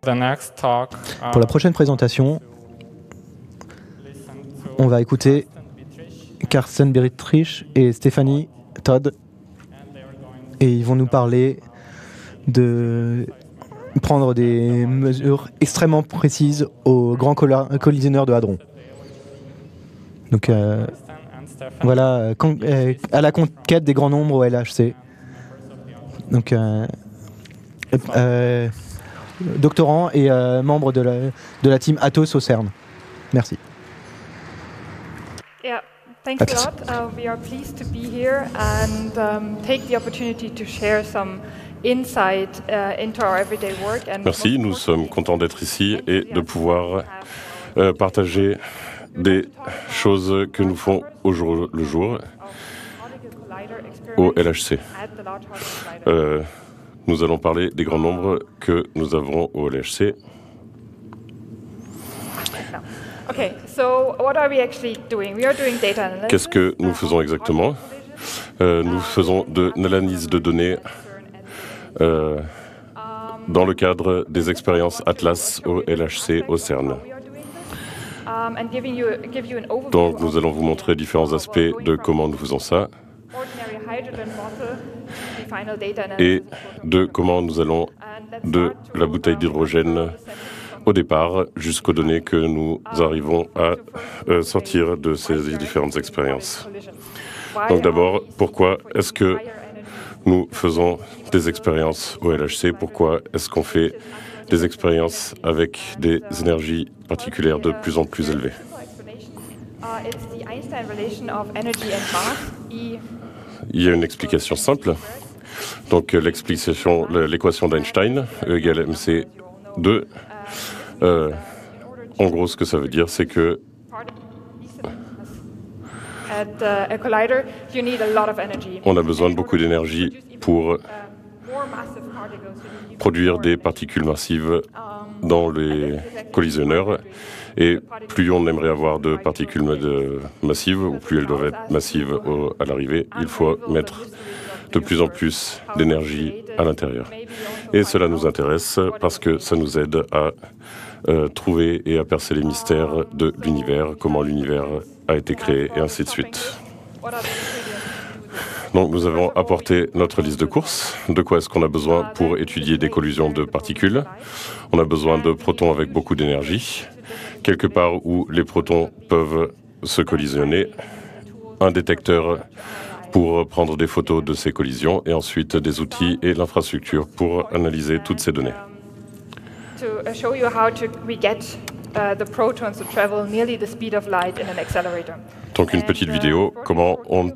Pour la prochaine présentation, on va écouter Carsten Beritrich et Stéphanie Todd, et ils vont nous parler de prendre des mesures extrêmement précises au grand collisionneur de hadrons. Donc voilà, à la conquête des grands nombres au LHC. Donc doctorant et membre de la team Athos au CERN. Merci. Thanks a lot. We are pleased to be here and take the opportunity to share some insight into our everyday work. Merci, nous sommes contents d'être ici et de pouvoir partager des choses que nous font au jour le jour au LHC. Nous allons parler des grands nombres que nous avons au LHC. Qu'est-ce que nous faisons exactement? Nous faisons de l'analyse de données dans le cadre des expériences Atlas au LHC au CERN. Donc nous allons vous montrer différents aspects de comment nous faisons ça et de comment nous allons de la bouteille d'hydrogène au départ jusqu'aux données que nous arrivons à sortir de ces différentes expériences. Donc d'abord, pourquoi est-ce que nous faisons des expériences au LHC? Pourquoi est-ce qu'on fait des expériences avec des énergies particulières de plus en plus élevées? Il y a une explication simple. Donc l'équation d'Einstein, E égale mc2. En gros, ce que ça veut dire, c'est que on a besoin de beaucoup d'énergie pour produire des particules massives dans les collisionneurs. Et plus on aimerait avoir de particules massives, ou plus elles doivent être massives à l'arrivée, il faut mettre de plus en plus d'énergie à l'intérieur. Et cela nous intéresse parce que ça nous aide à trouver et à percer les mystères de l'univers, comment l'univers a été créé, et ainsi de suite. Donc nous avons apporté notre liste de courses. De quoi est-ce qu'on a besoin pour étudier des collisions de particules? On a besoin de protons avec beaucoup d'énergie, quelque part où les protons peuvent se collisionner, un détecteur pour prendre des photos de ces collisions, et ensuite des outils et l'infrastructure pour analyser toutes ces données. Donc une petite vidéo, comment on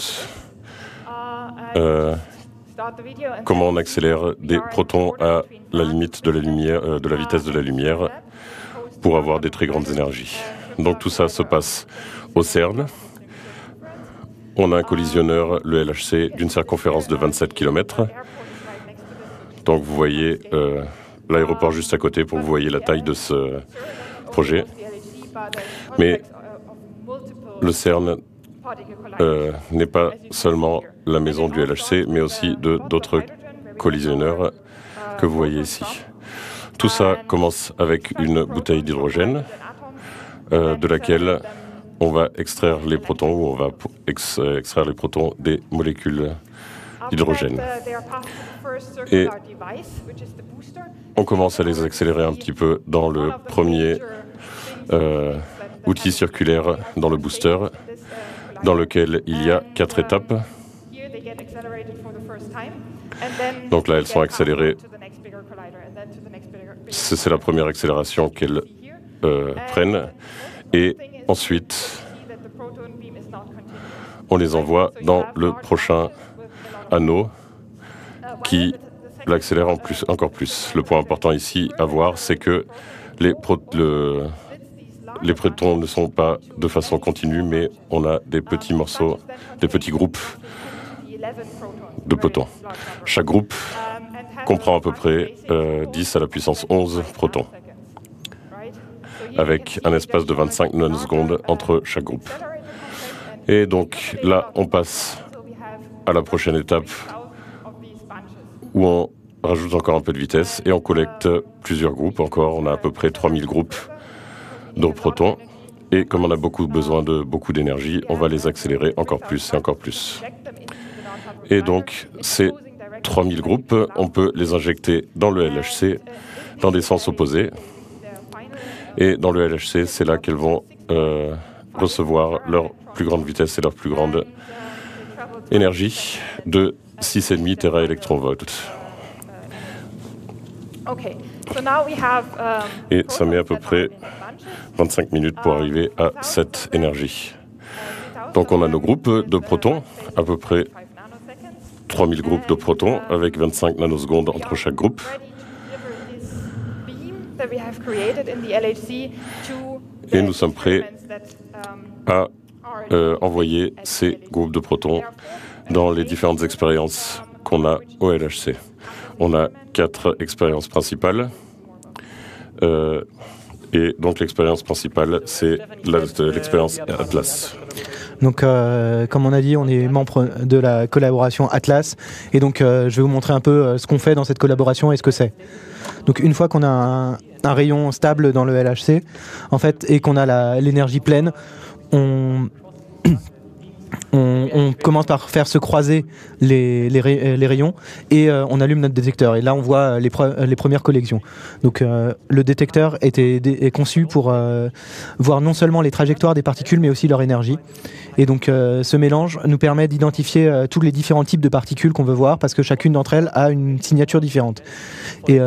accélère des protons à la limite de la lumière, de la vitesse de la lumière, pour avoir des très grandes énergies. Donc tout ça se passe au CERN. On a un collisionneur, le LHC, d'une circonférence de 27 km. Donc vous voyez l'aéroport juste à côté pour que vous voyez la taille de ce projet. Mais le CERN n'est pas seulement la maison du LHC, mais aussi d'autres collisionneurs que vous voyez ici. Tout ça commence avec une bouteille d'hydrogène de laquelle on va extraire les protons, ou on va extraire les protons des molécules d'hydrogène. Et on commence à les accélérer un petit peu dans le premier outil circulaire, dans le booster, dans lequel il y a 4 étapes. Donc là, elles sont accélérées. C'est la première accélération qu'elles prennent. Et ensuite, on les envoie dans le prochain anneau qui l'accélère encore plus. Le point important ici à voir, c'est que les protons ne sont pas de façon continue, mais on a des petits morceaux, des petits groupes de protons. Chaque groupe comprend à peu près 10 à la puissance 11 protons, avec un espace de 25 nanosecondes entre chaque groupe. Et donc là, on passe à la prochaine étape où on rajoute encore un peu de vitesse et on collecte plusieurs groupes encore. On a à peu près 3000 groupes de protons. Et comme on a besoin de beaucoup d'énergie, on va les accélérer encore plus et encore plus. Et donc, ces 3000 groupes, on peut les injecter dans le LHC dans des sens opposés. Et dans le LHC, c'est là qu'elles vont recevoir leur plus grande vitesse et leur plus grande énergie de 6,5 téraélectronvolts. Et ça met à peu près 25 minutes pour arriver à cette énergie. Donc on a nos groupes de protons, à peu près 3000 groupes de protons avec 25 nanosecondes entre chaque groupe. Et nous sommes prêts à envoyer ces groupes de protons dans les différentes expériences qu'on a au LHC. On a 4 expériences principales. Et donc l'expérience principale, c'est l'expérience Atlas. Donc, comme on a dit, on est membre de la collaboration Atlas. Et donc, je vais vous montrer un peu ce qu'on fait dans cette collaboration et ce que c'est. Donc, une fois qu'on a un rayon stable dans le LHC, en fait, et qu'on a l'énergie pleine, on commence par faire se croiser les rayons et on allume notre détecteur. Et là, on voit les premières collections. Donc, le détecteur est conçu pour voir non seulement les trajectoires des particules, mais aussi leur énergie. Et donc, ce mélange nous permet d'identifier tous les différents types de particules qu'on veut voir, parce que chacune d'entre elles a une signature différente. Et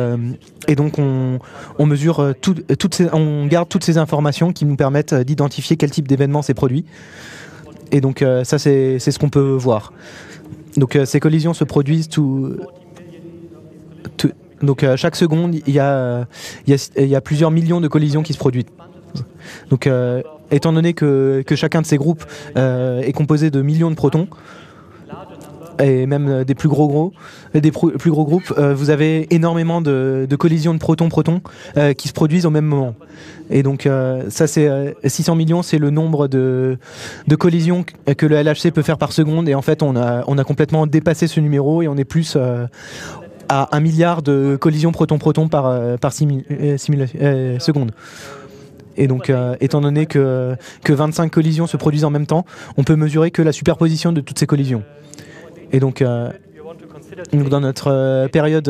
donc, on mesure on garde toutes ces informations qui nous permettent d'identifier quel type d'événement s'est produit. Et donc ça c'est ce qu'on peut voir. Donc ces collisions se produisent donc chaque seconde il y a plusieurs millions de collisions qui se produisent. Donc étant donné que chacun de ces groupes est composé de millions de protons et même des plus gros groupes, vous avez énormément de collisions de protons-protons qui se produisent au même moment. Et donc ça c'est 600 millions, c'est le nombre de collisions que le LHC peut faire par seconde. Et en fait on a complètement dépassé ce numéro et on est plus à 1 milliard de collisions proton-proton par seconde. Et donc, étant donné que 25 collisions se produisent en même temps, on peut mesurer que la superposition de toutes ces collisions. Et donc dans notre période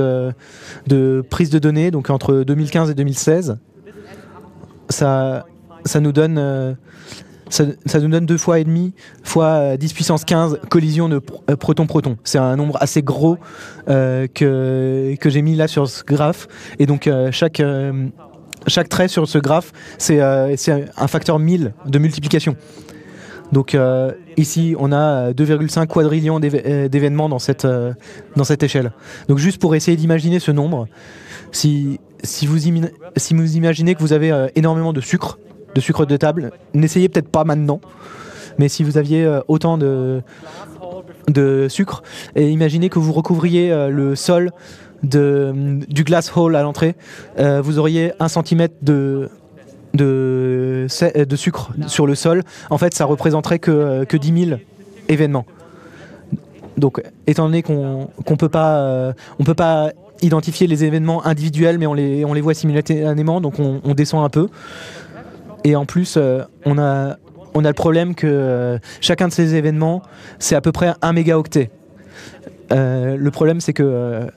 de prise de données, donc entre 2015 et 2016, ça nous donne 2 fois et demi fois 10 puissance 15 collisions de proton-proton. C'est un nombre assez gros que j'ai mis là sur ce graphe. Et donc chaque trait sur ce graphe, c'est un facteur 1000 de multiplication. Donc ici, on a 2,5 quadrillions d'événements dans cette échelle. Donc juste pour essayer d'imaginer ce nombre, si vous imaginez que vous avez énormément de sucre de table, n'essayez peut-être pas maintenant, mais si vous aviez autant de sucre, et imaginez que vous recouvriez le sol du glass hall à l'entrée, vous auriez 1 centimètre de sucre sur le sol. En fait, ça représenterait que 10 000 événements. Donc, étant donné qu'on peut pas identifier les événements individuels, mais on les voit simultanément, donc on descend un peu. Et en plus, on a le problème que chacun de ces événements, c'est à peu près 1 mégaoctet. Le problème, c'est que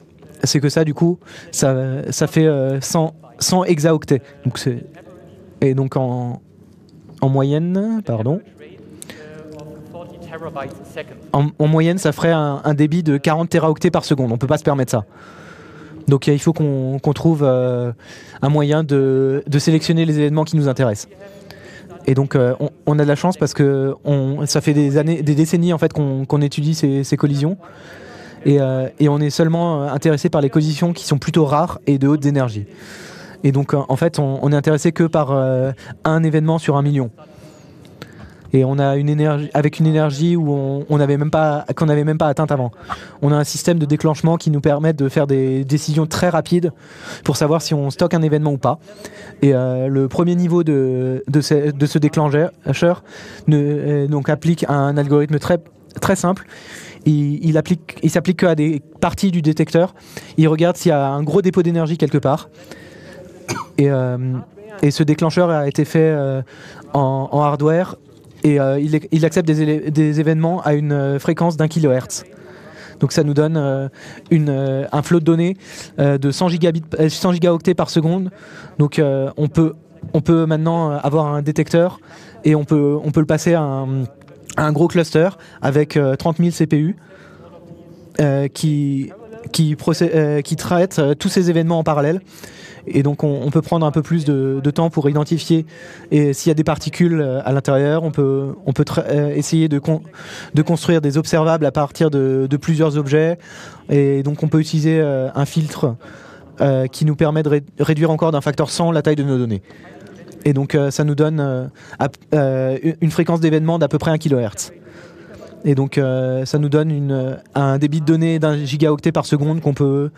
ça, du coup, ça fait 100 hexaoctets. Et donc en moyenne, en moyenne, ça ferait un débit de 40 téraoctets par seconde. On ne peut pas se permettre ça. Donc il faut qu'on trouve un moyen de sélectionner les événements qui nous intéressent. Et donc on a de la chance parce que ça fait des décennies en fait qu'on étudie ces collisions. Et on est seulement intéressé par les collisions qui sont plutôt rares et de hautes énergies. Et donc, en fait, on est intéressé que par un événement sur 1 million. Et on a une énergie où qu'on n'avait même pas atteinte avant. On a un système de déclenchement qui nous permet de faire des décisions très rapides pour savoir si on stocke un événement ou pas. Et le premier niveau de ce déclencheur donc applique un algorithme très, très simple. il s'applique qu'à des parties du détecteur. Il regarde s'il y a un gros dépôt d'énergie quelque part. Et ce déclencheur a été fait en hardware et il accepte des événements à une fréquence d'1 kHz. Donc ça nous donne un flot de données de 100 gigaoctets par seconde. Donc on peut maintenant avoir un détecteur et on peut le passer à un gros cluster avec 30 000 CPU qui traite tous ces événements en parallèle. Et donc on peut prendre un peu plus de temps pour identifier s'il y a des particules à l'intérieur. On peut essayer de construire des observables à partir de plusieurs objets. Et donc on peut utiliser un filtre qui nous permet de réduire encore d'un facteur 100 la taille de nos données. Et donc ça nous donne une fréquence d'événement d'à peu près 1 kHz. Et donc ça nous donne un débit de données d'1 gigaoctet par seconde qu'on peut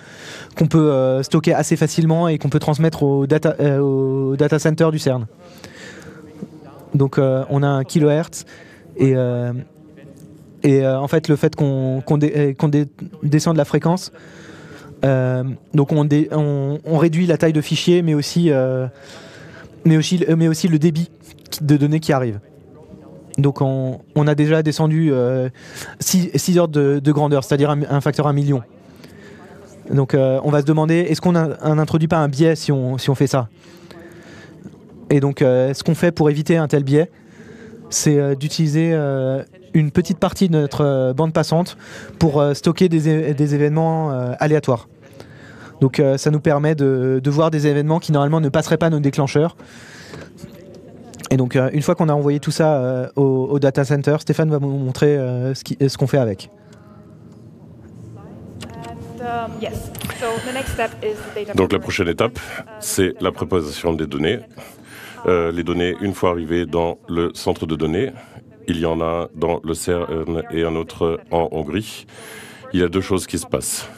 stocker assez facilement et qu'on peut transmettre au data center du CERN. Donc on a 1 kHz et en fait le fait qu'on descende la fréquence, donc on réduit la taille de fichier mais aussi le débit de données qui arrive. Donc on a déjà descendu 6 ordres de grandeur, c'est-à-dire un facteur 1 million. Donc on va se demander, est-ce qu'on n'introduit pas un biais si on fait ça? Et donc ce qu'on fait pour éviter un tel biais, c'est d'utiliser une petite partie de notre bande passante pour stocker des événements aléatoires. Donc ça nous permet de voir des événements qui normalement ne passeraient pas nos déclencheurs. Et donc une fois qu'on a envoyé tout ça au data center, Stéphane va vous montrer ce qu'on fait avec. Donc la prochaine étape, c'est la préparation des données. Les données, une fois arrivées dans le centre de données, il y en a dans le CERN et un autre en Hongrie. Il y a deux choses qui se passent.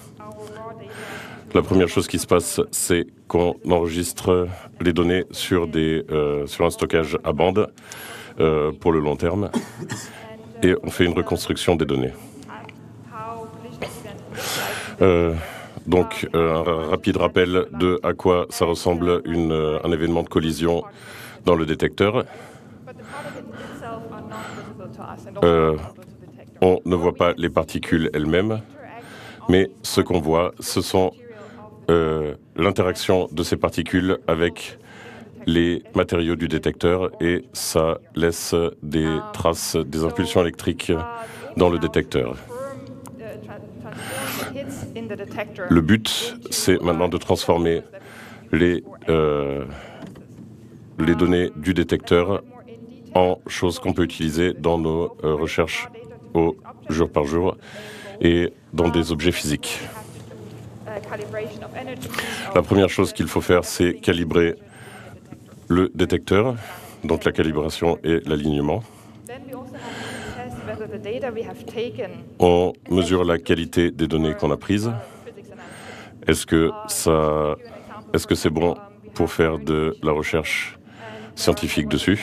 La première chose qui se passe, c'est qu'on enregistre les données sur un stockage à bande pour le long terme et on fait une reconstruction des données. Donc un rapide rappel de à quoi ça ressemble un événement de collision dans le détecteur. On ne voit pas les particules elles-mêmes, mais ce qu'on voit, ce sont l'interaction de ces particules avec les matériaux du détecteur et ça laisse des traces, des impulsions électriques dans le détecteur. Le but, c'est maintenant de transformer les données du détecteur en choses qu'on peut utiliser dans nos recherches au jour par jour et dans des objets physiques. La première chose qu'il faut faire, c'est calibrer le détecteur, donc la calibration et l'alignement. On mesure la qualité des données qu'on a prises. Est-ce que c'est bon pour faire de la recherche scientifique dessus?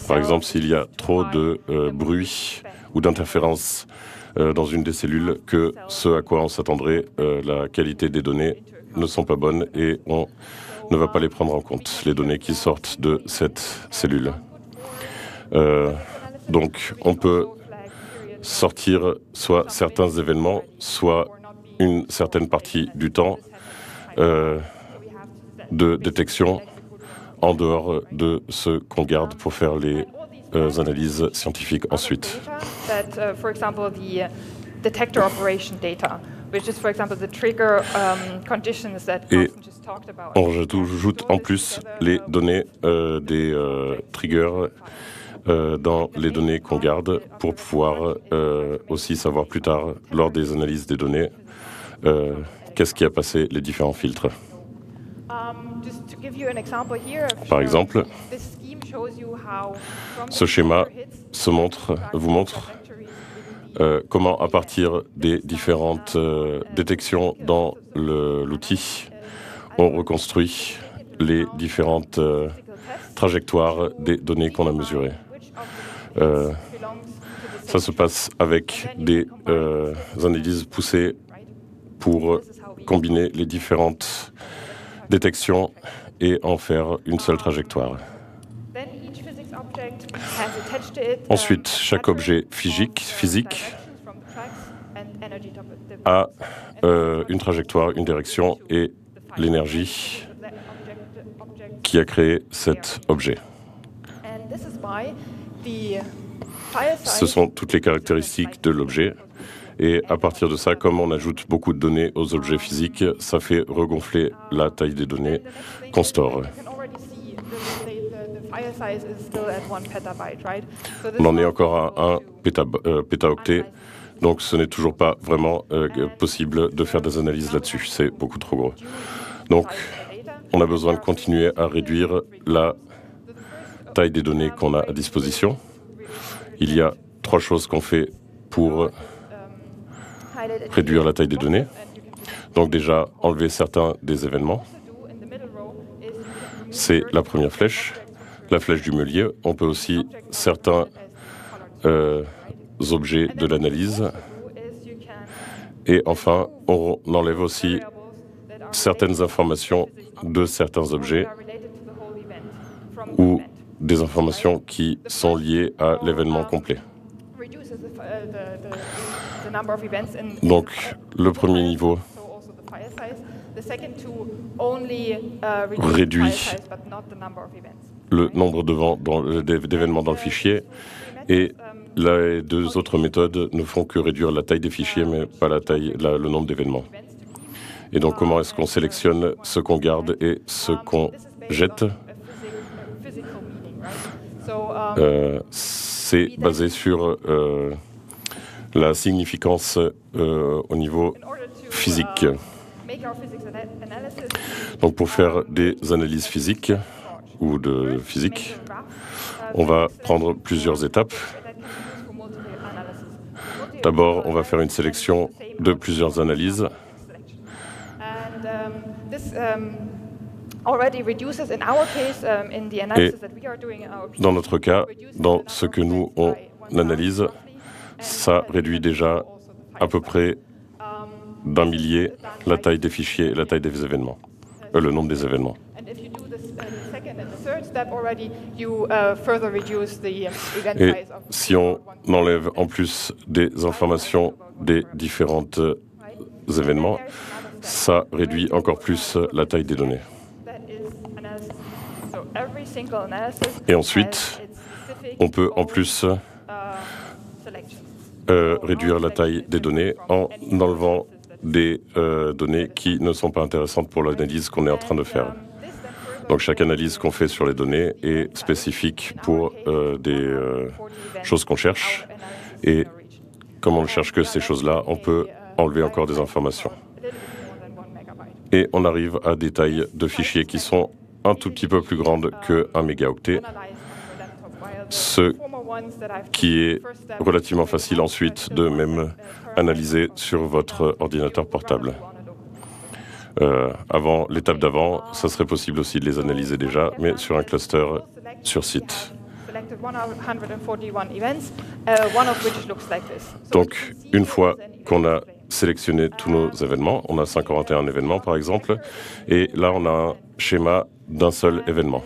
Par exemple, s'il y a trop de bruit ou d'interférences dans une des cellules que ce à quoi on s'attendrait, la qualité des données ne sont pas bonnes et on ne va pas les prendre en compte, les données qui sortent de cette cellule. Donc on peut sortir soit certains événements, soit une certaine partie du temps de détection en dehors de ce qu'on garde pour faire les analyses scientifiques ensuite. Et on rajoute en plus les données des triggers dans les données qu'on garde pour pouvoir aussi savoir plus tard, lors des analyses des données, qu'est-ce qui a passé les différents filtres. Par exemple, ce schéma vous montre comment, à partir des différentes détections dans l'outil, on reconstruit les différentes trajectoire des données qu'on a mesurées. Ça se passe avec des analyses poussées pour combiner les différentes détections et en faire une seule trajectoire. Ensuite, chaque objet physique a une trajectoire, une direction et l'énergie qui a créé cet objet. Ce sont toutes les caractéristiques de l'objet. Et à partir de ça, comme on ajoute beaucoup de données aux objets physiques, ça fait regonfler la taille des données qu'on store. On en est encore à 1 pétaoctet, donc ce n'est toujours pas vraiment possible de faire des analyses là-dessus, c'est beaucoup trop gros. Donc on a besoin de continuer à réduire la taille des données qu'on a à disposition. Il y a 3 choses qu'on fait pour réduire la taille des données. Donc déjà, enlever certains des événements. C'est la première flèche, la flèche du milieu. On peut aussi certains objets de l'analyse. Et enfin, on enlève aussi certaines informations de certains objets ou des informations qui sont liées à l'événement complet. Donc, le premier niveau réduit le nombre d'événements dans le fichier et les 2 autres méthodes ne font que réduire la taille des fichiers, mais pas le nombre d'événements. Et donc, comment est-ce qu'on sélectionne ce qu'on garde et ce qu'on jette? C'est basé sur la significance au niveau physique. Donc pour faire des analyses physiques ou de physique, on va prendre plusieurs étapes. D'abord, on va faire une sélection de plusieurs analyses. Et dans notre cas, dans ce que nous on analyse, ça réduit déjà à peu près d'1 millier la taille des fichiers et la taille des événements, le nombre des événements. Et si on enlève en plus des informations des différents événements, ça réduit encore plus la taille des données. Et ensuite, on peut en plus réduire la taille des données en enlevant des données qui ne sont pas intéressantes pour l'analyse qu'on est en train de faire. Donc chaque analyse qu'on fait sur les données est spécifique pour des choses qu'on cherche. Et comme on ne cherche que ces choses-là, on peut enlever encore des informations. Et on arrive à des tailles de fichiers qui sont un tout petit peu plus grandes que 1 mégaoctet, ce qui est relativement facile ensuite de même analyser sur votre ordinateur portable. Avant l'étape d'avant, ça serait possible aussi de les analyser déjà, mais sur un cluster sur site. Donc, une fois qu'on a sélectionné tous nos événements, on a 51 événements par exemple, et là on a un schéma d'un seul événement.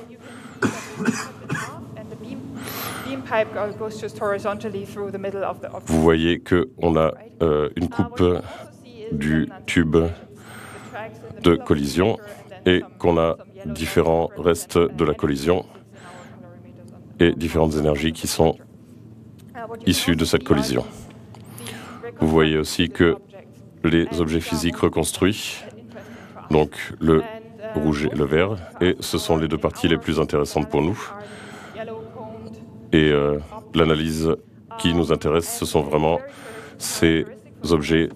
Vous voyez qu'on a une coupe du tube de collision et qu'on a différents restes de la collision et différentes énergies qui sont issues de cette collision. Vous voyez aussi que les objets physiques reconstruits, donc le rouge et le vert, et ce sont les 2 parties les plus intéressantes pour nous. Et l'analyse qui nous intéresse, ce sont vraiment ces objets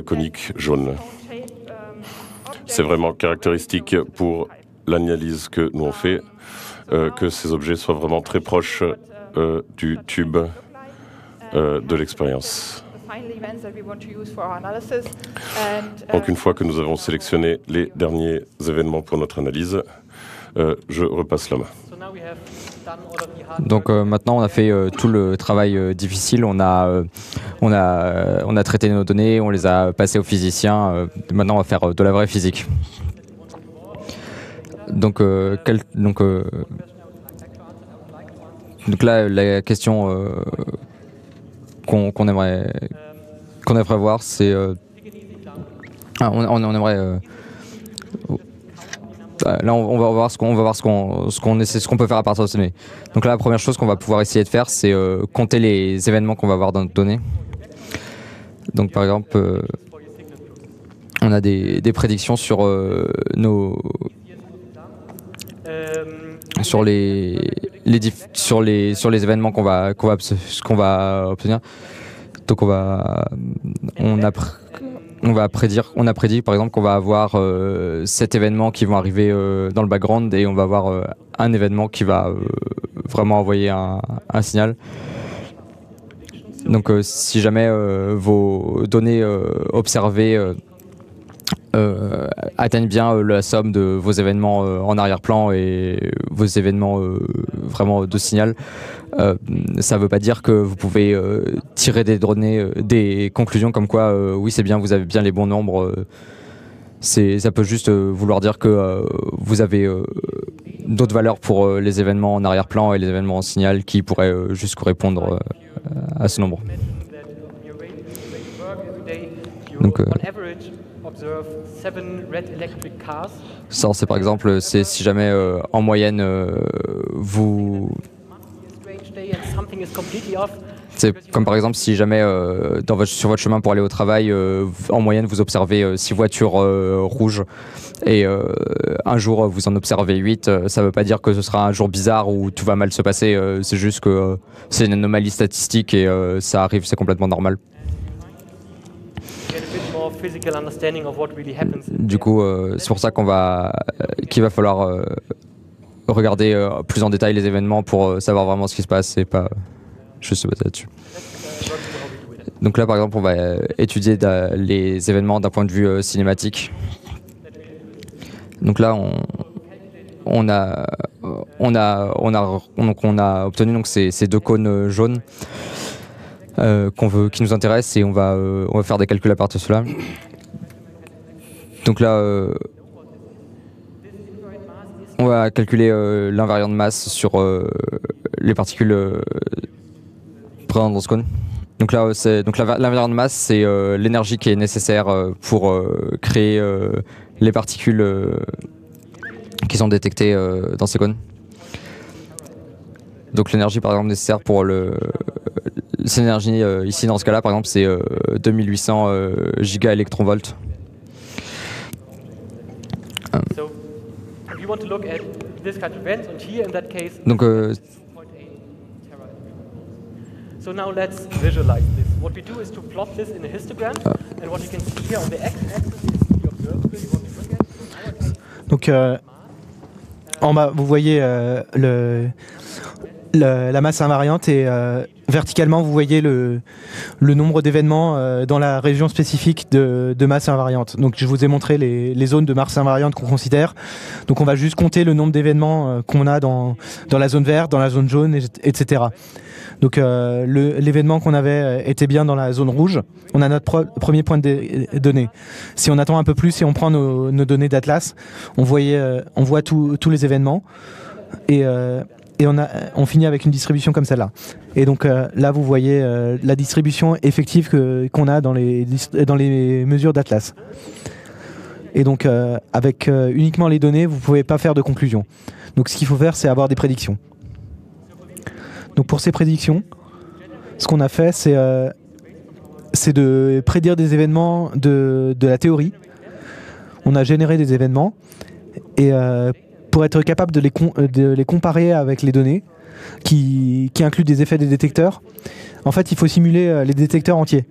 coniques jaunes. C'est vraiment caractéristique pour l'analyse que nous on fait, que ces objets soient vraiment très proches du tube de l'expérience. Donc une fois que nous avons sélectionné les derniers événements pour notre analyse, Je repasse la main. Donc maintenant on a fait tout le travail difficile, on a traité nos données, on les a passées aux physiciens, maintenant on va faire de la vraie physique. Donc là la question qu'on aimerait voir, c'est on aimerait là, on va voir ce qu'on peut faire à partir de ces données. Donc là, la première chose qu'on va pouvoir essayer de faire, c'est compter les événements qu'on va avoir dans notre donnée. Donc par exemple, on a des prédictions sur sur les événements qu'on va obtenir. Donc on a prédit par exemple qu'on va avoir 7 événements qui vont arriver dans le background et on va avoir un événement qui va vraiment envoyer un signal. Donc si jamais vos données observées atteignent bien la somme de vos événements en arrière-plan et vos événements vraiment de signal, ça ne veut pas dire que vous pouvez tirer des données, des conclusions comme quoi oui c'est bien, vous avez bien les bons nombres. Ça peut juste vouloir dire que vous avez d'autres valeurs pour les événements en arrière-plan et les événements en signal qui pourraient juste correspondre à ce nombre. Donc ça, c'est par exemple, c'est si jamais en moyenne c'est comme par exemple si jamais sur votre chemin pour aller au travail, en moyenne vous observez 6 voitures rouges et un jour vous en observez 8, ça ne veut pas dire que ce sera un jour bizarre où tout va mal se passer, c'est juste que c'est une anomalie statistique et ça arrive, c'est complètement normal. Du coup, c'est pour ça qu'il va falloir regarder plus en détail les événements pour savoir vraiment ce qui se passe et pas juste se baser là-dessus. Donc là, par exemple, on va étudier les événements d'un point de vue cinématique. Donc là, on a obtenu donc ces 2 cônes jaunes qui nous intéressent et on va faire des calculs à partir de cela. Donc là, on va calculer l'invariant de masse sur les particules présentes dans ce cône. Donc là, l'invariant de masse, c'est l'énergie qui est nécessaire pour créer les particules qui sont détectées dans ces cônes. Donc l'énergie, par exemple, nécessaire pour cette énergie ici, dans ce cas-là, par exemple, c'est 2800 gigaélectronvolts. Donc so now let's visualize this. What we do is to plot this in a histogram, and what you can see here on the x-axis is the observable you want to look at. Donc en bas, vous voyez la masse invariante et verticalement, vous voyez le nombre d'événements dans la région spécifique de masse invariante. Donc je vous ai montré les zones de masse invariante qu'on considère. Donc on va juste compter le nombre d'événements qu'on a dans la zone verte, dans la zone jaune, etc. Donc l'événement qu'on avait était bien dans la zone rouge. On a notre premier point de données. Si on attend un peu plus et on prend nos données d'Atlas, on voit tous les événements et on finit avec une distribution comme celle-là. Et donc là, vous voyez la distribution effective qu'on a dans les mesures d'Atlas. Et donc avec uniquement les données, vous ne pouvez pas faire de conclusion. Donc ce qu'il faut faire, c'est avoir des prédictions. Donc pour ces prédictions, ce qu'on a fait, c'est de prédire des événements de la théorie. On a généré des événements et pour être capable de les comparer avec les données qui incluent des effets des détecteurs, en fait, il faut simuler les détecteurs entiers.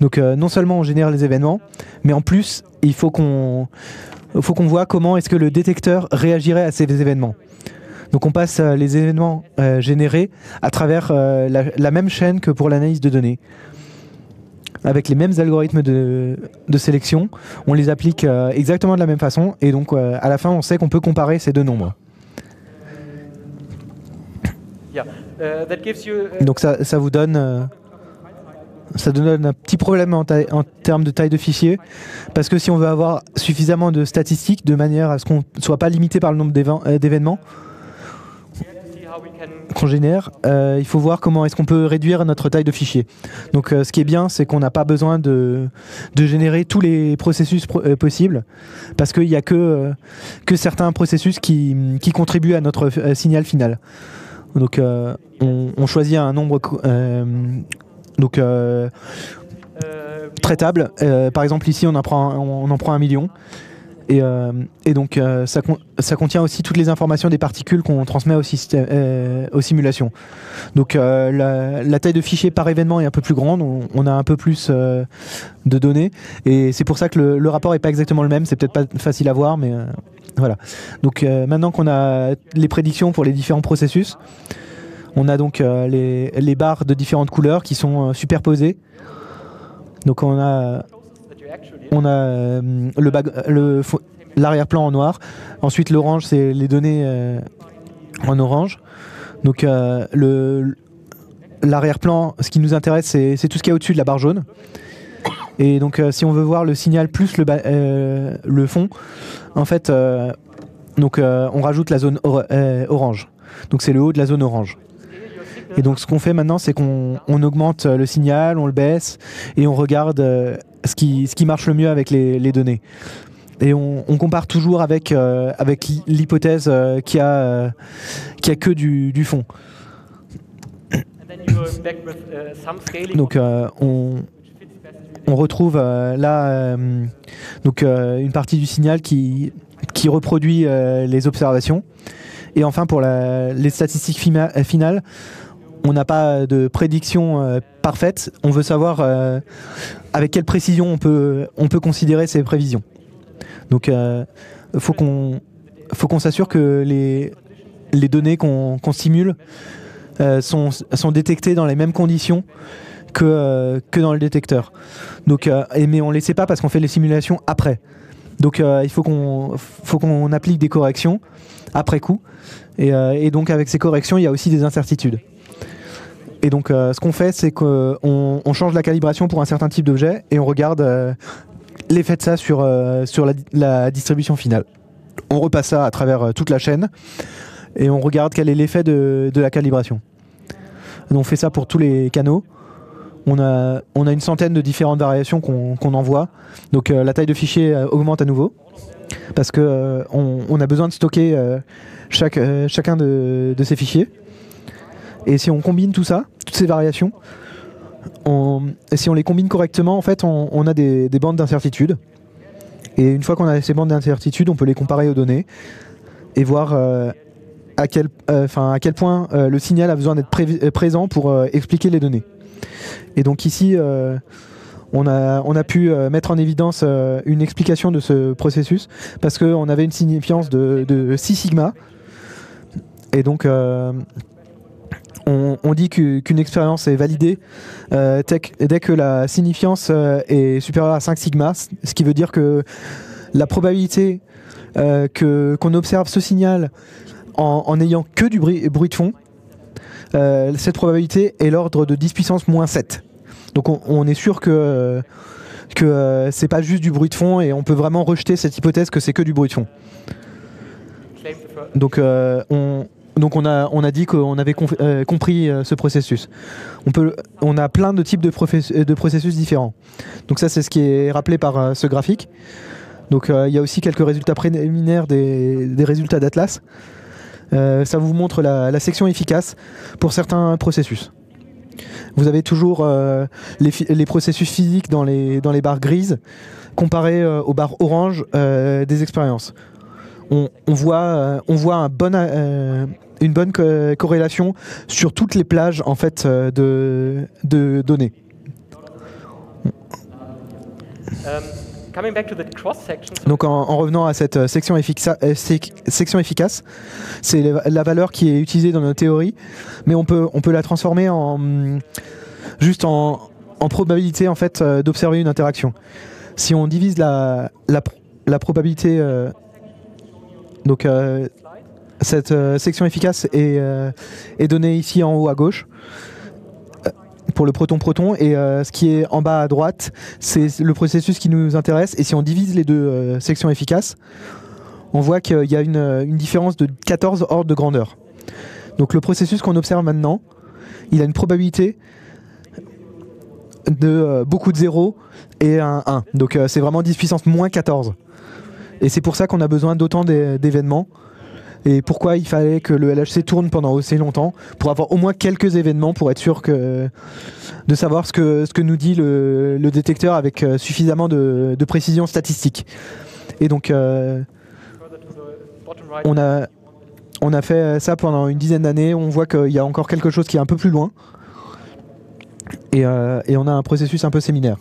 Donc non seulement on génère les événements, mais en plus, il faut qu'on voit comment est-ce que le détecteur réagirait à ces événements. Donc on passe les événements générés à travers la même chaîne que pour l'analyse de données. Avec les mêmes algorithmes de sélection, on les applique exactement de la même façon et donc à la fin on sait qu'on peut comparer ces deux nombres. that gives you, Donc ça vous donne... ça donne un petit problème en termes de taille de fichier, parce que si on veut avoir suffisamment de statistiques de manière à ce qu'on ne soit pas limité par le nombre d'événements qu'on génère, il faut voir comment est-ce qu'on peut réduire notre taille de fichier. Donc ce qui est bien, c'est qu'on n'a pas besoin de générer tous les processus possibles, parce qu'il n'y a que certains processus qui contribuent à notre signal final. Donc on choisit un nombre traitable. Par exemple ici on en prend 1 million. Et donc ça contient aussi toutes les informations des particules qu'on transmet aux simulations. Donc la taille de fichier par événement est un peu plus grande, on a un peu plus de données, et c'est pour ça que le rapport n'est pas exactement le même. C'est peut-être pas facile à voir, mais voilà. Donc maintenant qu'on a les prédictions pour les différents processus, on a donc les barres de différentes couleurs qui sont superposées. Donc on a l'arrière-plan en noir. Ensuite, l'orange, c'est les données en orange. Donc, l'arrière-plan, ce qui nous intéresse, c'est tout ce qu'il y a au-dessus de la barre jaune. Et donc, si on veut voir le signal plus le fond, en fait, on rajoute la zone orange. Donc, c'est le haut de la zone orange. Et donc, ce qu'on fait maintenant, c'est qu'on augmente le signal, on le baisse, et on regarde ce qui marche le mieux avec les données. Et on compare toujours avec l'hypothèse qui a que du fond. Donc on retrouve là une partie du signal qui reproduit les observations. Et enfin, pour les statistiques finales, on n'a pas de prédiction parfaite. On veut savoir avec quelle précision on peut considérer ces prévisions. Donc faut qu'on s'assure que les données qu'on simule sont détectées dans les mêmes conditions que dans le détecteur. Donc, mais on ne les sait pas parce qu'on fait les simulations après. Donc il faut qu'on applique des corrections après coup. Et donc avec ces corrections, il y a aussi des incertitudes. Et donc ce qu'on fait, c'est qu'on change la calibration pour un certain type d'objet et on regarde l'effet de ça sur la distribution finale. On repasse ça à travers toute la chaîne et on regarde quel est l'effet de la calibration. Donc, on fait ça pour tous les canaux. On a une centaine de différentes variations qu'on envoie. Donc la taille de fichier augmente à nouveau parce que on a besoin de stocker chacun de ces fichiers. Et si on combine tout ça, toutes ces variations, si on les combine correctement, en fait, on a des bandes d'incertitude. Et une fois qu'on a ces bandes d'incertitude, on peut les comparer aux données et voir à quel point le signal a besoin d'être présent pour expliquer les données. Et donc ici, on a pu mettre en évidence une explication de ce processus parce qu'on avait une signifiance de 6 sigma. Et donc on dit qu'une expérience est validée dès que la signifiance est supérieure à 5 sigma, ce qui veut dire que la probabilité qu'on observe ce signal en n'ayant que du bruit de fond, cette probabilité est l'ordre de 10 puissance moins 7. Donc on est sûr que c'est pas juste du bruit de fond et on peut vraiment rejeter cette hypothèse que c'est que du bruit de fond. Donc on a dit qu'on avait compris ce processus. On a plein de types de processus différents. Donc ça, c'est ce qui est rappelé par ce graphique. Donc il y a aussi quelques résultats préliminaires des résultats d'Atlas. Ça vous montre la section efficace pour certains processus. Vous avez toujours les processus physiques dans les barres grises comparés aux barres oranges des expériences. On voit une bonne corrélation sur toutes les plages en fait de données. Donc en revenant à cette section efficace, c'est la valeur qui est utilisée dans notre théorie, mais on peut la transformer juste en probabilité en fait d'observer une interaction. Si on divise la probabilité cette section efficace est donnée ici en haut à gauche pour le proton-proton, et ce qui est en bas à droite, c'est le processus qui nous intéresse. Et si on divise les deux sections efficaces, on voit qu'il y a une différence de 14 ordres de grandeur. Donc le processus qu'on observe maintenant, il a une probabilité de beaucoup de 0 et un 1. Donc c'est vraiment 10 puissance moins 14. Et c'est pour ça qu'on a besoin d'autant d'événements. Et pourquoi il fallait que le LHC tourne pendant aussi longtemps, pour avoir au moins quelques événements, pour être sûr de savoir ce que nous dit le détecteur avec suffisamment de précision statistique. Et donc on a fait ça pendant une dizaine d'années. On voit qu'il y a encore quelque chose qui est un peu plus loin. Et on a un processus un peu séminaire.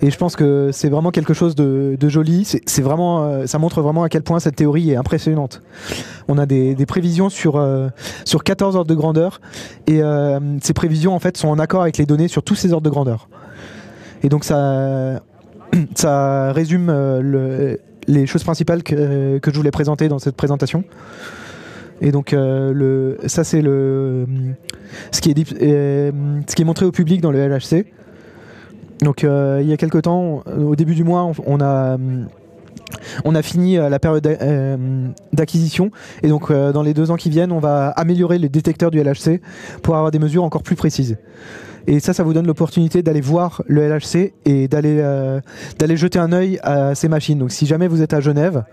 Et je pense que c'est vraiment quelque chose de joli. C'est vraiment, ça montre vraiment à quel point cette théorie est impressionnante. On a des prévisions sur 14 ordres de grandeur, et ces prévisions en fait sont en accord avec les données sur tous ces ordres de grandeur. Et donc ça résume les choses principales que je voulais présenter dans cette présentation. Et donc ça c'est ce qui est montré au public dans le LHC. Donc il y a quelque temps, au début du mois, on a fini la période d'acquisition, et donc dans les 2 ans qui viennent, on va améliorer les détecteurs du LHC pour avoir des mesures encore plus précises. Et ça vous donne l'opportunité d'aller voir le LHC et d'aller jeter un œil à ces machines. Donc si jamais vous êtes à Genève,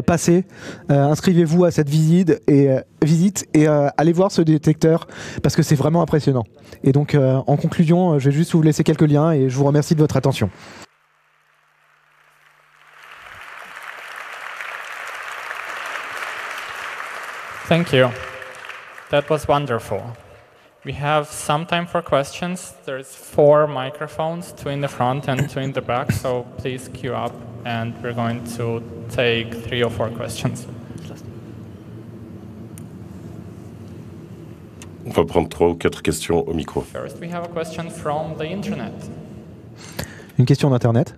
passez, inscrivez-vous à cette visite et allez voir ce détecteur, parce que c'est vraiment impressionnant. Et donc en conclusion, je vais juste vous laisser quelques liens et je vous remercie de votre attention. Thank you. That was wonderful. We have some time for questions. There's 4 microphones, 2 in the front and 2 in the back, so please queue up and we're going to take 3 or 4 questions. On va prendre 3 ou 4 questions au micro. First, we have a question from the internet. Une question d'Internet.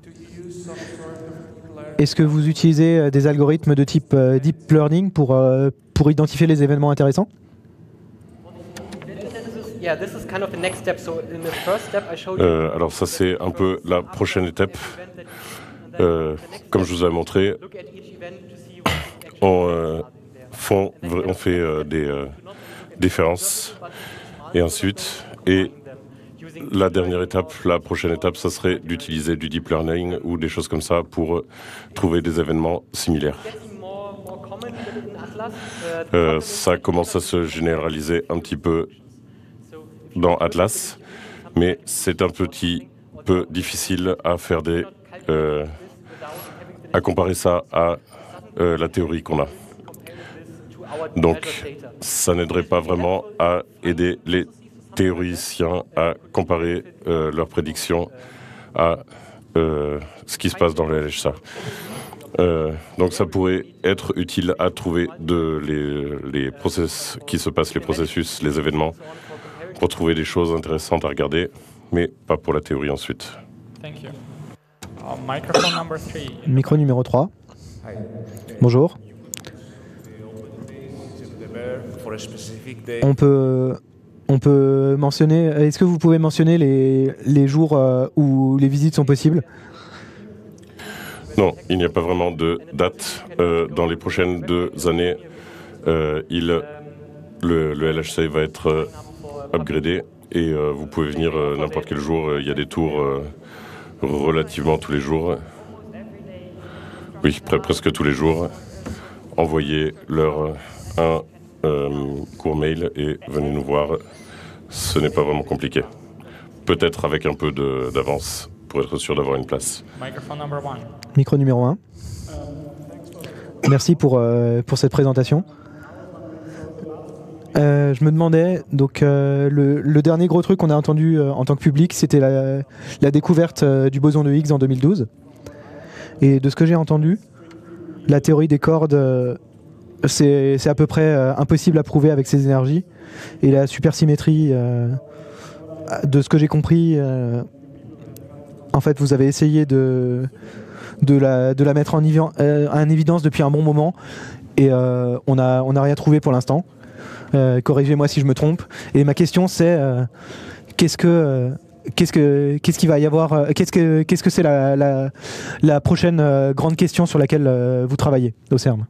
Est-ce que vous utilisez des algorithmes de type deep learning pour identifier les événements intéressants? Alors ça c'est un peu la prochaine étape. Comme je vous ai montré, on fait des différences et ensuite, et la dernière étape, la prochaine étape, ça serait d'utiliser du deep learning ou des choses comme ça pour trouver des événements similaires. Ça commence à se généraliser un petit peu dans Atlas, mais c'est un petit peu difficile à faire à comparer ça à la théorie qu'on a. Donc, ça n'aiderait pas vraiment à aider les théoriciens à comparer leurs prédictions à ce qui se passe dans le LHC. Donc ça pourrait être utile à trouver les processus qui se passent, les processus, les événements, pour trouver des choses intéressantes à regarder, mais pas pour la théorie ensuite. Thank you. Microphone number 3. Micro numéro 3. Bonjour. On peut mentionner, est-ce que vous pouvez mentionner les jours où les visites sont possibles? Non, il n'y a pas vraiment de date. Dans les prochaines 2 années, le LHC va être upgradé et vous pouvez venir n'importe quel jour. Il y a des tours relativement tous les jours. Oui, presque tous les jours. Envoyez-leur un court mail et venez nous voir. Ce n'est pas vraiment compliqué. Peut-être avec un peu d'avance pour être sûr d'avoir une place. Micro numéro 1. Merci pour cette présentation. Je me demandais, donc le dernier gros truc qu'on a entendu en tant que public, c'était la découverte du boson de Higgs en 2012. Et de ce que j'ai entendu, la théorie des cordes, c'est à peu près impossible à prouver avec ces énergies. Et la supersymétrie, de ce que j'ai compris, en fait, vous avez essayé de la mettre en évidence depuis un bon moment. et on n'a rien trouvé pour l'instant. Corrigez-moi si je me trompe. Et ma question c'est qu'est-ce qu'il va y avoir, qu'est-ce que c'est la prochaine grande question sur laquelle vous travaillez au CERN?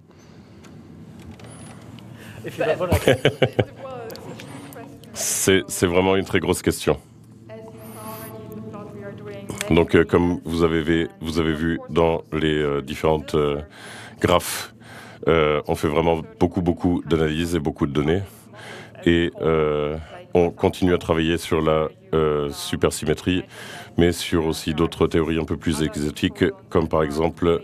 C'est vraiment une très grosse question. Donc, comme vous avez vu dans les différentes graphes, on fait vraiment beaucoup d'analyses et beaucoup de données. Et on continue à travailler sur la supersymétrie, mais sur aussi d'autres théories un peu plus exotiques, comme par exemple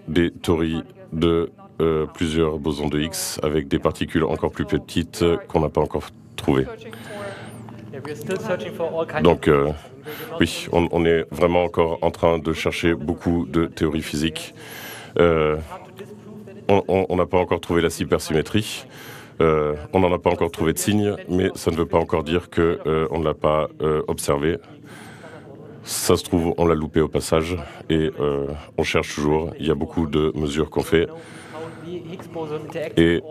des théories de plusieurs bosons de Higgs avec des particules encore plus petites qu'on n'a pas encore trouvées. Donc, oui, on est vraiment encore en train de chercher beaucoup de théories physiques. On n'a pas encore trouvé la supersymétrie. On n'en a pas encore trouvé de signe, mais ça ne veut pas encore dire qu'on ne l'a pas observé. Ça se trouve, on l'a loupé au passage et on cherche toujours. Il y a beaucoup de mesures qu'on fait. Et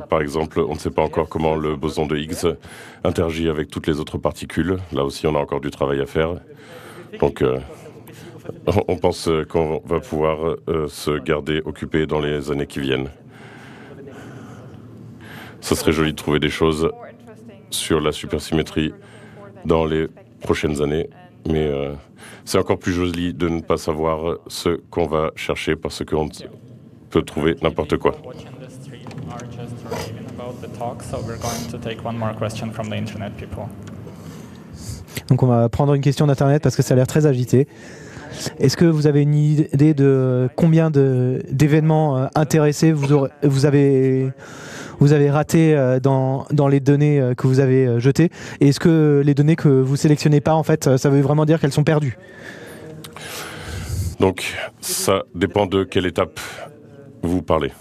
par exemple, on ne sait pas encore comment le boson de Higgs interagit avec toutes les autres particules. Là aussi, on a encore du travail à faire. Donc, on pense qu'on va pouvoir se garder occupé dans les années qui viennent. Ça serait joli de trouver des choses sur la supersymétrie dans les prochaines années, mais c'est encore plus joli de ne pas savoir ce qu'on va chercher parce qu'on peut trouver n'importe quoi. Donc on va prendre une question d'Internet parce que ça a l'air très agité. Est-ce que vous avez une idée de combien d'événements intéressés vous avez raté dans les données que vous avez jetées? Et est-ce que les données que vous sélectionnez pas, en fait, ça veut vraiment dire qu'elles sont perdues? Donc, ça dépend de quelle étape vous parlez.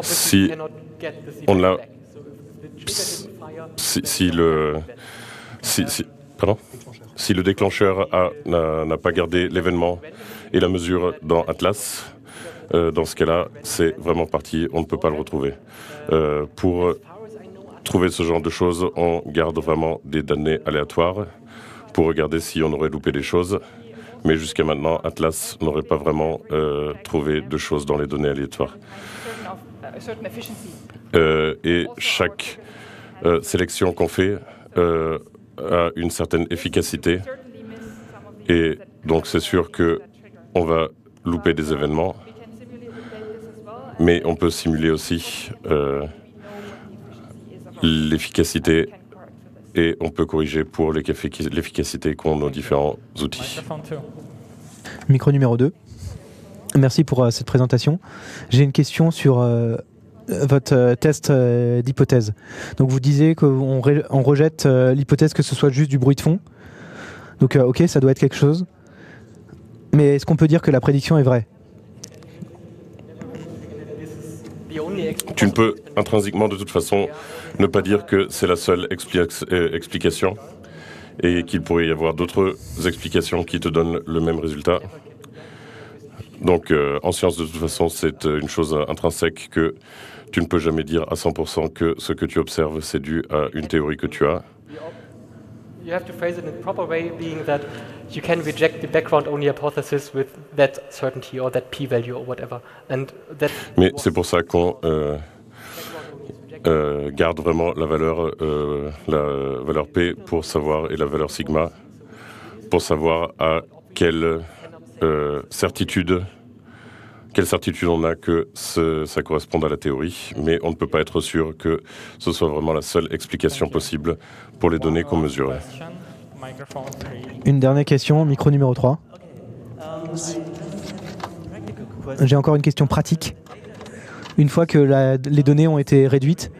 Si on l'a... Si le déclencheur n'a pas gardé l'événement et la mesure dans Atlas, dans ce cas-là, c'est vraiment parti, on ne peut pas le retrouver. Pour trouver ce genre de choses, on garde vraiment des données aléatoires pour regarder si on aurait loupé des choses. Mais jusqu'à maintenant, Atlas n'aurait pas vraiment trouvé de choses dans les données aléatoires. Et chaque sélection qu'on fait a une certaine efficacité. Et donc c'est sûr qu'on va louper des événements, mais on peut simuler aussi l'efficacité et on peut corriger pour l'efficacité qu'ont nos différents outils. Micro numéro 2. Merci pour cette présentation. J'ai une question sur votre test d'hypothèse. Donc vous disiez qu'on rejette l'hypothèse que ce soit juste du bruit de fond. Donc ok, ça doit être quelque chose. Mais est-ce qu'on peut dire que la prédiction est vraie? Tu ne peux intrinsèquement de toute façon ne pas dire que c'est la seule explication et qu'il pourrait y avoir d'autres explications qui te donnent le même résultat. Donc en science de toute façon c'est une chose intrinsèque que tu ne peux jamais dire à 100% que ce que tu observes c'est dû à une théorie que tu as. You have to phrase it in a proper way, being that you can reject the background only hypothesis with that certainty or that p-value or whatever. Mais c'est pour ça qu'on garde vraiment la valeur P pour savoir et la valeur sigma pour savoir à quelle certitude on a que ça corresponde à la théorie, mais on ne peut pas être sûr que ce soit vraiment la seule explication possible pour les données qu'on mesure. Une dernière question, micro numéro 3. J'ai encore une question pratique. Une fois que les données ont été réduites,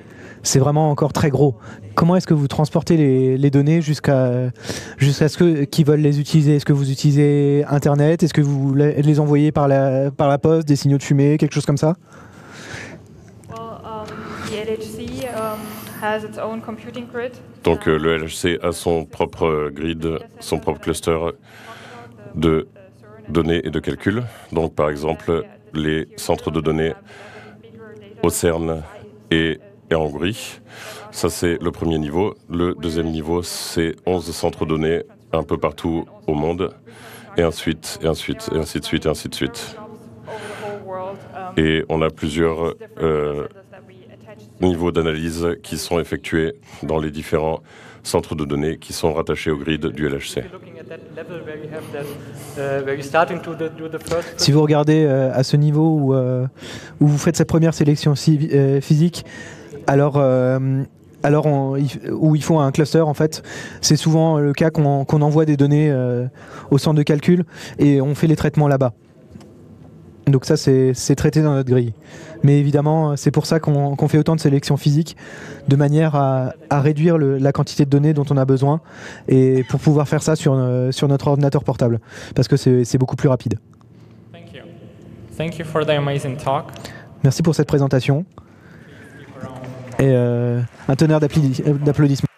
c'est vraiment encore très gros. Comment est-ce que vous transportez les données jusqu'à ce qui veulent les utiliser? Est-ce que vous utilisez Internet? Est-ce que vous les envoyez par la poste, des signaux de fumée, quelque chose comme ça? Donc le LHC a son propre grid, son propre cluster de données et de calculs. Donc par exemple, les centres de données au CERN et en Hongrie. Ça, c'est le premier niveau. Le deuxième niveau, c'est 11 centres de données un peu partout au monde, et ensuite, et ainsi de suite, et ainsi de suite. Et on a plusieurs niveaux d'analyse qui sont effectués dans les différents centres de données qui sont rattachés au grid du LHC. Si vous regardez à ce niveau où vous faites cette première sélection physique, alors où il faut un cluster, en fait, c'est souvent le cas qu'on envoie des données au centre de calcul et on fait les traitements là-bas. Donc ça, c'est traité dans notre grille. Mais évidemment, c'est pour ça qu'on fait autant de sélection physique, de manière à réduire la quantité de données dont on a besoin, et pour pouvoir faire ça sur notre ordinateur portable, parce que c'est beaucoup plus rapide. Thank you for the amazing talk. Merci pour cette présentation. Et un tonnerre d'applaudissements.